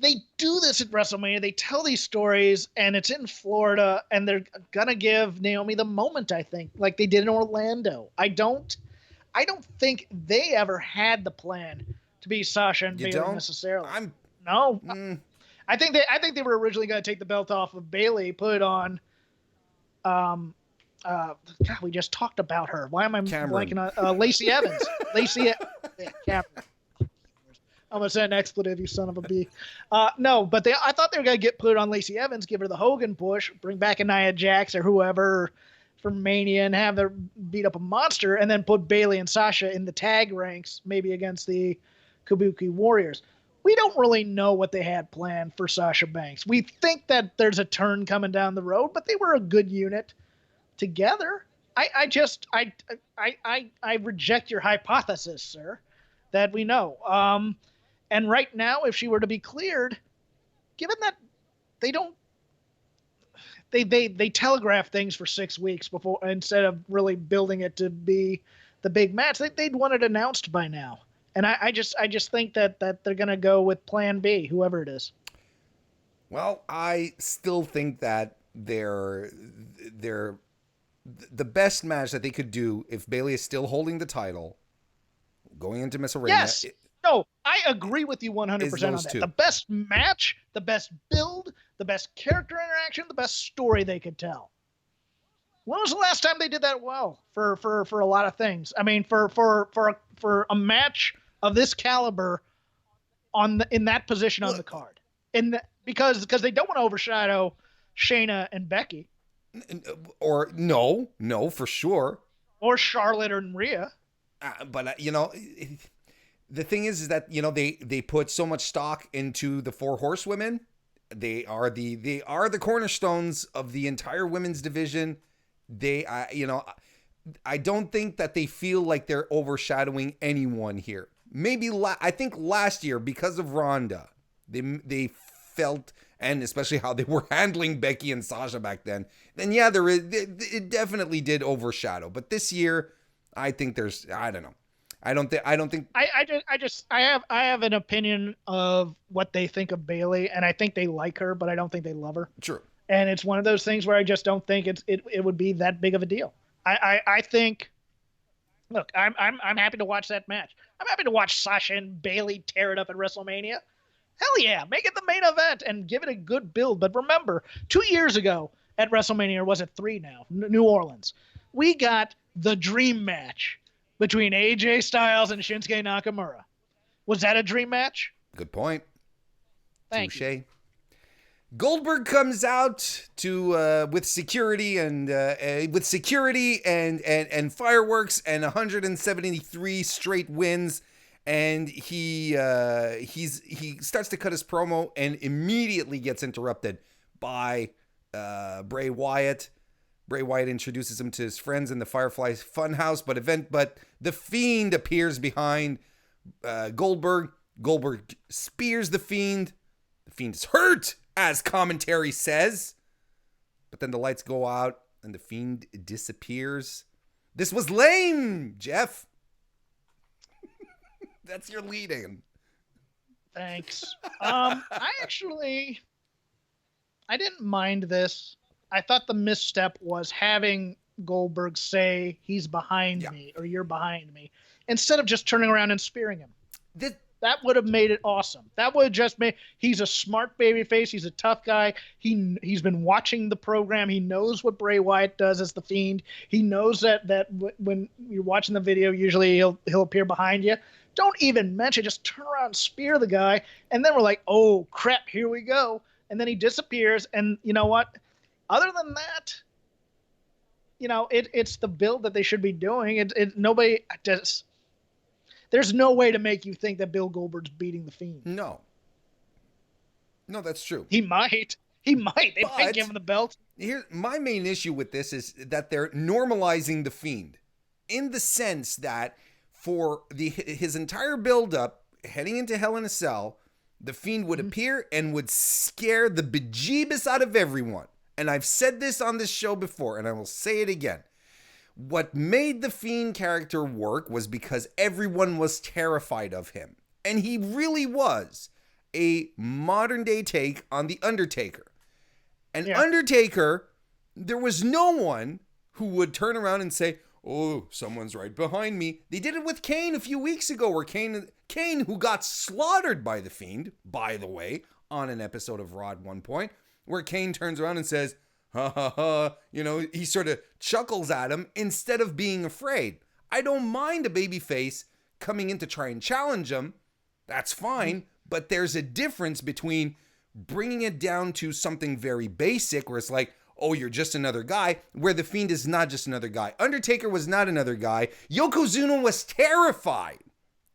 They do this at WrestleMania. They tell these stories, and it's in Florida, and they're gonna give Naomi the moment, I think, like they did in Orlando. I don't think they ever had the plan to be Sasha and Bailey necessarily. I think they were originally gonna take the belt off of Bailey, put it on. God, we just talked about her. Why am I blanking on Lacey Evans? Cameron. I'm gonna say an expletive, you son of a bee. No, but I thought they were gonna put it on Lacey Evans, give her the Hogan push, bring back a Nia Jax or whoever from Mania, and have her beat up a monster, and then put Bayley and Sasha in the tag ranks, maybe against the Kabuki Warriors. We don't really know what they had planned for Sasha Banks. We think that there's a turn coming down the road, but they were a good unit together. I reject your hypothesis, sir, that we know. And right now, if she were to be cleared, given that they don't, they telegraph things for 6 weeks before, instead of really building it to be the big match, they'd want it announced by now. And I just think that they're going to go with plan B, whoever it is. Well, I still think that they're the best match that they could do if Bayley is still holding the title going into WrestleMania. Yes. No, I agree with you 100% on that. Two. The best match, the best build, the best character interaction, the best story they could tell. When was the last time they did that well for a lot of things? I mean, for a match of this caliber in that position on the card, because they don't want to overshadow Shayna and Becky. Or no, for sure. Or Charlotte or Rhea. But the thing is that they put so much stock into the 4 horsewomen. They are the cornerstones of the entire women's division. I don't think that they feel like they're overshadowing anyone here. Maybe I think last year, because of Ronda, they felt, and especially how they were handling Becky and Sasha back then yeah, it definitely did overshadow. But this year, I think I don't know. I have an opinion of what they think of Bayley, and I think they like her, but I don't think they love her. True. And it's one of those things where I just don't think it would be that big of a deal. I think, look, I'm happy to watch that match. I'm happy to watch Sasha and Bayley tear it up at WrestleMania. Hell yeah, make it the main event and give it a good build. But remember, 2 years ago at WrestleMania, or was it 3 now? New Orleans, we got the dream match between AJ Styles and Shinsuke Nakamura. Was that a dream match? Good point. Thank you. Goldberg comes out with security and fireworks and 173 straight wins, and he starts to cut his promo and immediately gets interrupted by Bray Wyatt. Bray Wyatt introduces him to his friends in the Firefly Funhouse, but the Fiend appears behind Goldberg. Goldberg spears the Fiend. The Fiend is hurt, as commentary says. But then the lights go out and the Fiend disappears. This was lame, Jeff. That's your lead in. Thanks. I didn't mind this. I thought the misstep was having Goldberg say he's behind me or you're behind me, instead of just turning around and spearing him. That would have made it awesome. That would have just made, he's a smart babyface. He's a tough guy. He's been watching the program. He knows what Bray Wyatt does as the Fiend. He knows that when you're watching the video, usually he'll appear behind you. Don't even mention, just turn around and spear the guy. And then we're like, oh crap, here we go. And then he disappears. And you know what? Other than that, it's the build that they should be doing. Nobody does. There's no way to make you think that Bill Goldberg's beating the Fiend. No, that's true. He might. They might give him the belt. Here, my main issue with this is that they're normalizing the Fiend, in the sense that for his entire build-up heading into Hell in a Cell, the Fiend would appear and would scare the bejeebus out of everyone. And I've said this on this show before, and I will say it again. What made the Fiend character work was because everyone was terrified of him. And he really was a modern day take on The Undertaker. And Undertaker, there was no one who would turn around and say, oh, someone's right behind me. They did it with Kane a few weeks ago, where Kane, who got slaughtered by the Fiend, by the way, on an episode of Raw at one point, where Kane turns around and says, ha ha ha, he sort of chuckles at him instead of being afraid. I don't mind a babyface coming in to try and challenge him, That's fine, but there's a difference between bringing it down to something very basic where it's like, oh, you're just another guy, where the Fiend is not just another guy. Undertaker was not another guy. Yokozuna was terrified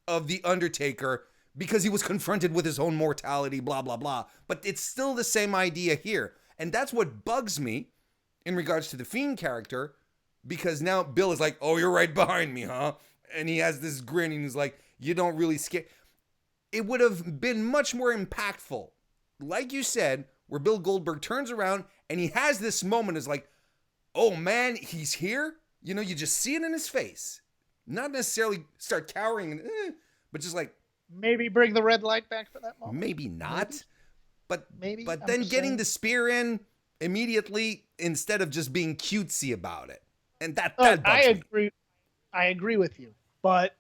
of the Undertaker because he was confronted with his own mortality, blah, blah, blah. But it's still the same idea here. And that's what bugs me in regards to the Fiend character, because now Bill is like, oh, you're right behind me, huh? And he has this grin and he's like, you don't really scare. It would have been much more impactful, like you said, where Bill Goldberg turns around and he has this moment is like, oh man, he's here. You know, you just see it in his face. Not necessarily start cowering, but just like, maybe bring the red light back for that moment. Maybe not. Maybe. But then getting the spear in immediately instead of just being cutesy about it. And that bugs me. I agree with you. But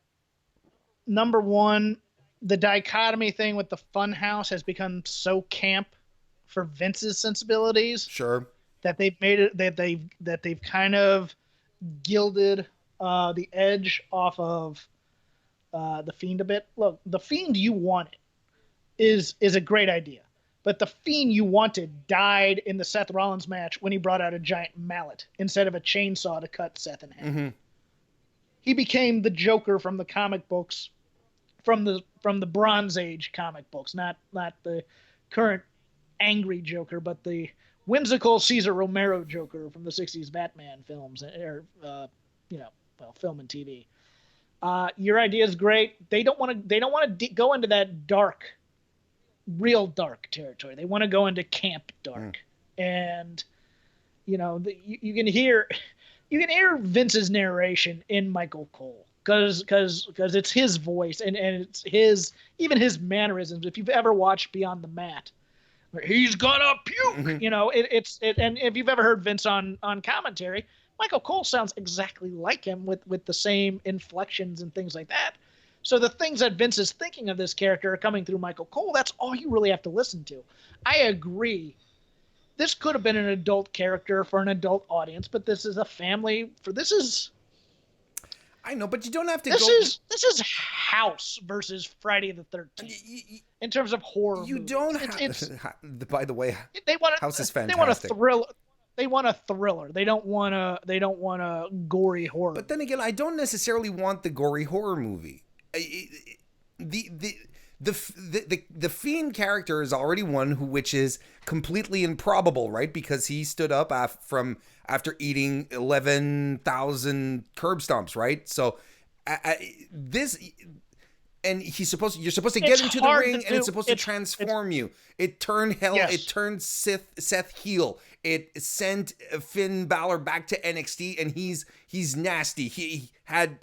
number one, the dichotomy thing with the Funhouse has become so camp for Vince's sensibilities. Sure. That they've made it that they've kind of gilded the edge off of the Fiend a bit. Look, the Fiend you wanted is a great idea. But the Fiend you wanted died in the Seth Rollins match when he brought out a giant mallet instead of a chainsaw to cut Seth in half. Mm-hmm. He became the Joker from the comic books, from the Bronze Age comic books, not the current angry Joker, but the whimsical Cesar Romero Joker from the '60s Batman films, or film and TV. Your idea is great. They don't want to go into that dark, real dark territory. They want to go into camp dark, and you can hear Vince's narration in Michael Cole because it's his voice and it's even his mannerisms. If you've ever watched Beyond the Mat, where he's gonna puke, and if you've ever heard Vince on commentary, Michael Cole sounds exactly like him with the same inflections and things like that. So the things that Vince is thinking of this character are coming through Michael Cole. That's all you really have to listen to. I agree. This could have been an adult character for an adult audience, but this is a family. I know, but you don't have to This is House versus Friday the 13th in terms of horror. You movies. Don't have. By the way, House is fantastic. They want a thriller. They want a thriller. They don't want a gory horror. But then again, I don't necessarily want the gory horror movie. The Fiend character is already one which is completely improbable, right? Because he stood up after eating 11,000 curb stomps, right? So and you're supposed to get into the ring and it's supposed to transform you. It turned It turned Seth heel. It sent Finn Balor back to NXT, and he's nasty. He had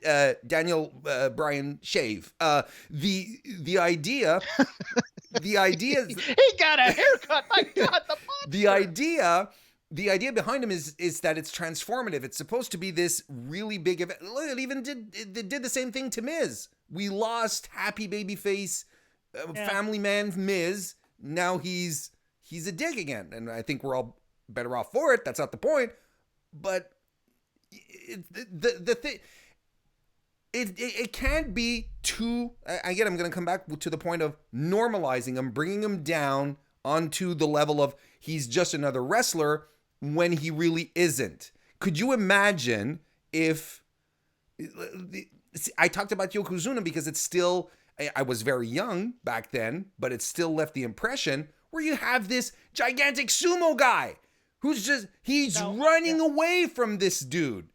Daniel Bryan shave. The idea he got a haircut. My God, the idea behind him is that it's transformative. It's supposed to be this really big event. It even did the same thing to Miz. We lost happy babyface family man Miz. Now he's a dick again, and I think we're all better off for it. That's not the point. But the thing, it can't be too. Again, I'm going to come back to the point of normalizing him, bringing him down onto the level of he's just another wrestler when he really isn't. Could you imagine if I talked about Yokozuna because it's still, I was very young back then, but it still left the impression where you have this gigantic sumo guy who's running away from this dude.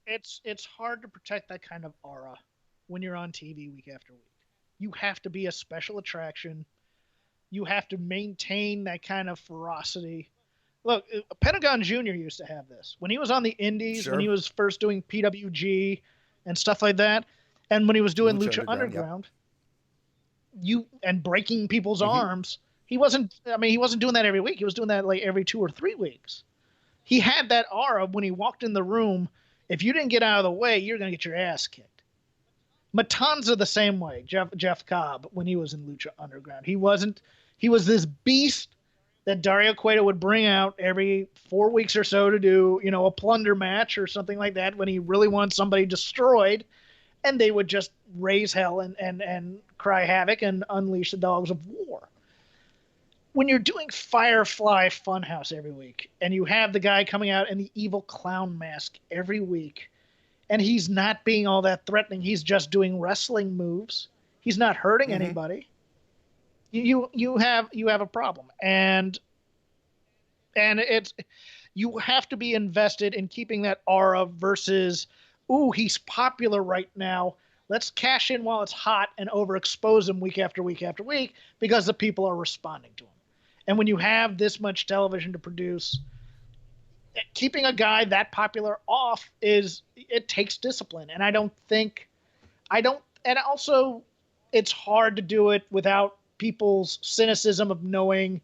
It's hard to protect that kind of aura when you're on TV week after week. You have to be a special attraction. You have to maintain that kind of ferocity. Look, Pentagon Jr. used to have this. When he was on the Indies, Sure. when he was first doing PWG and stuff like that, and when he was doing Lucha Underground, and breaking people's arms, he wasn't doing that every week. He was doing that like every 2 or 3 weeks. He had that aura when he walked in the room. If you didn't get out of the way, you're going to get your ass kicked. Matanza the same way, Jeff Cobb, when he was in Lucha Underground. He was this beast that Dario Cueto would bring out every 4 weeks or so to do, a plunder match or something like that when he really wanted somebody destroyed. and they would just raise hell and cry havoc and unleash the dogs of war. When you're doing Firefly Funhouse every week, and you have the guy coming out in the evil clown mask every week, and he's not being all that threatening, he's just doing wrestling moves, he's not hurting anybody, you have a problem. And it's, you have to be invested in keeping that aura versus, ooh, he's popular right now, let's cash in while it's hot and overexpose him week after week after week because the people are responding to him. And when you have this much television to produce, keeping a guy that popular off it takes discipline. And and also it's hard to do it without people's cynicism of knowing,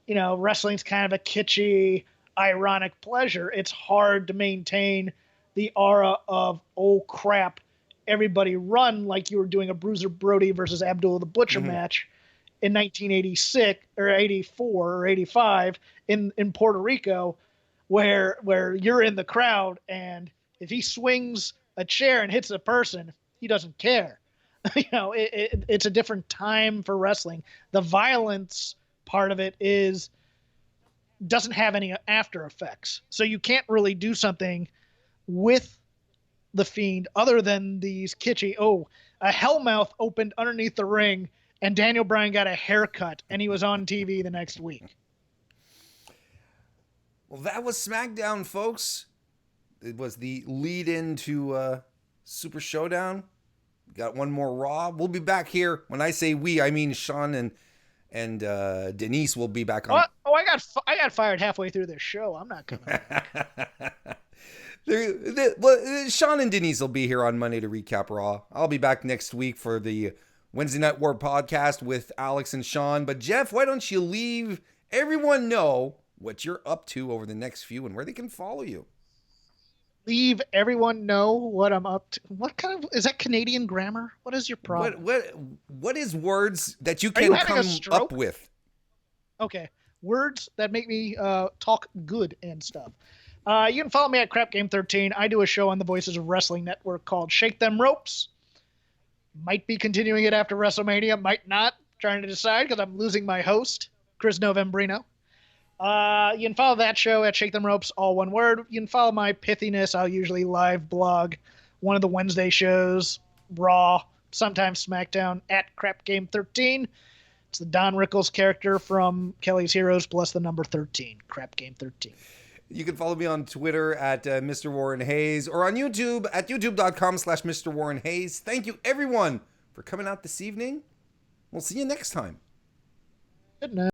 wrestling's kind of a kitschy, ironic pleasure. It's hard to maintain the aura of, oh crap, everybody run like you were doing a Bruiser Brody versus Abdullah the Butcher match in 1986 or 84 or 85 in Puerto Rico, where you're in the crowd, and if he swings a chair and hits a person, he doesn't care. It's a different time for wrestling. The violence part of it doesn't have any after effects. So you can't really do something with the Fiend other than these kitschy, a hellmouth opened underneath the ring and Daniel Bryan got a haircut and he was on TV the next week. Well, that was SmackDown, folks. It was the lead into Super Showdown. We got one more Raw. We'll be back here. When I say we, I mean Sean and Denise will be back on. I got fired halfway through this show. I'm not coming back. Sean and Denise will be here on Monday to recap Raw. I'll be back next week for the Wednesday Night War podcast with Alex and Sean. But Jeff, why don't you leave everyone know what you're up to over the next few and where they can follow you? Leave everyone know what I'm up to. What kind of, is that Canadian grammar? What is your problem? What is words that you can come up with? Okay. Words that make me talk good and stuff. You can follow me at Crap Game 13. I do a show on the Voices of Wrestling Network called Shake Them Ropes. Might be continuing it after WrestleMania, might not. Trying to decide because I'm losing my host, Chris Novembrino. You can follow that show at Shake Them Ropes, all one word. You can follow my pithiness. I'll usually live blog one of the Wednesday shows, Raw, sometimes SmackDown, at Crap Game 13. It's the Don Rickles character from Kelly's Heroes plus the number 13, Crap Game 13. You can follow me on Twitter at Mr. Warren Hayes or on YouTube at youtube.com/Mr. Warren Hayes. Thank you, everyone, for coming out this evening. We'll see you next time. Good night.